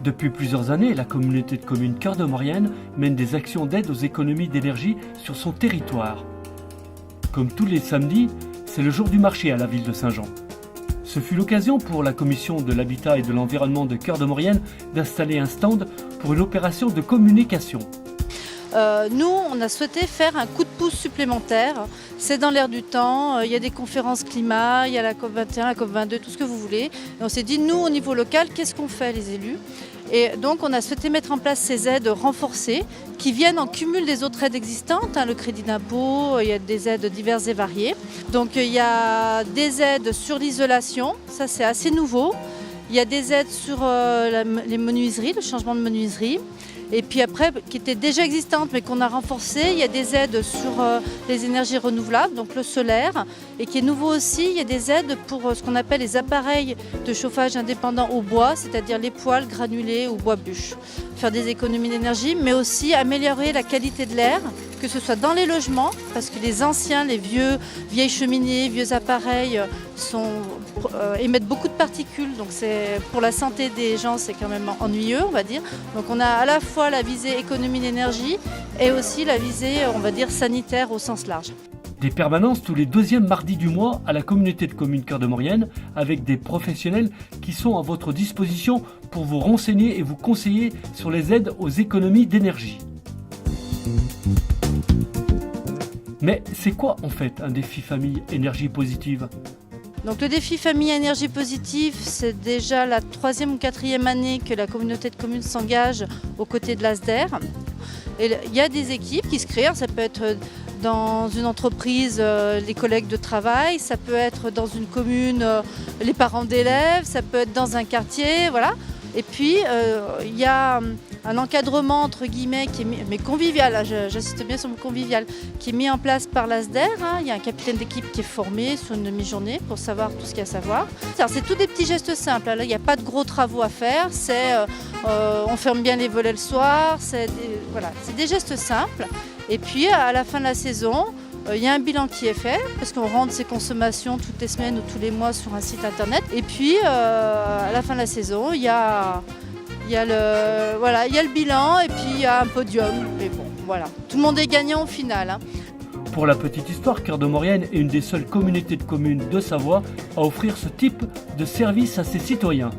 Depuis plusieurs années, la communauté de communes Cœur de Maurienne mène des actions d'aide aux économies d'énergie sur son territoire. Comme tous les samedis, c'est le jour du marché à la ville de Saint-Jean. Ce fut l'occasion pour la commission de l'habitat et de l'environnement de Cœur de Maurienne d'installer un stand pour une opération de communication. Nous, on a souhaité faire un coup de pouce supplémentaire. C'est dans l'air du temps, il y a des conférences climat, il y a la COP21, la COP22, tout ce que vous voulez. Et on s'est dit, nous, au niveau local, qu'est-ce qu'on fait les élus ? Et donc, on a souhaité mettre en place ces aides renforcées qui viennent en cumul des autres aides existantes, le crédit d'impôt, il y a des aides diverses et variées. Donc, il y a des aides sur l'isolation, ça c'est assez nouveau. Il y a des aides sur les menuiseries, le changement de menuiserie. Et puis après, qui étaient déjà existantes mais qu'on a renforcées, il y a des aides sur les énergies renouvelables, donc le solaire. Et qui est nouveau aussi, il y a des aides pour ce qu'on appelle les appareils de chauffage indépendant au bois, c'est-à-dire les poêles granulés ou bois bûches. Faire des économies d'énergie, mais aussi améliorer la qualité de l'air, que ce soit dans les logements, parce que les anciens, les vieilles cheminées, vieux appareils émettent beaucoup de particules, donc pour la santé des gens c'est quand même ennuyeux, on va dire. Donc on a à la fois la visée économie d'énergie et aussi la visée, on va dire, sanitaire au sens large. Des permanences tous les deuxièmes mardis du mois à la communauté de communes Cœur de Maurienne avec des professionnels qui sont à votre disposition pour vous renseigner et vous conseiller sur les aides aux économies d'énergie. Mais c'est quoi en fait un défi famille énergie positive ? Donc le défi famille énergie positive, c'est déjà la 3e ou 4e année que la communauté de communes s'engage aux côtés de l'ASDER. Et il y a des équipes qui se créent, ça peut être dans une entreprise, les collègues de travail, ça peut être dans une commune, les parents d'élèves, ça peut être dans un quartier, voilà. Et puis il y a un encadrement entre guillemets qui est mais convivial, là, j'insiste bien sur le convivial, qui est mis en place par l'ASDER. Il y a un capitaine d'équipe qui est formé sur une demi-journée pour savoir tout ce qu'il y a à savoir. Alors, c'est tous des petits gestes simples. Là, il n'y a pas de gros travaux à faire. On ferme bien les volets le soir. C'est des gestes simples. Et puis à la fin de la saison, il y a un bilan qui est fait parce qu'on rentre ses consommations toutes les semaines ou tous les mois sur un site internet. Et puis à la fin de la saison, il y a le bilan et puis il y a un podium. Et bon, voilà, tout le monde est gagnant au final. Pour la petite histoire, Cœur de Maurienne est une des seules communautés de communes de Savoie à offrir ce type de service à ses citoyens.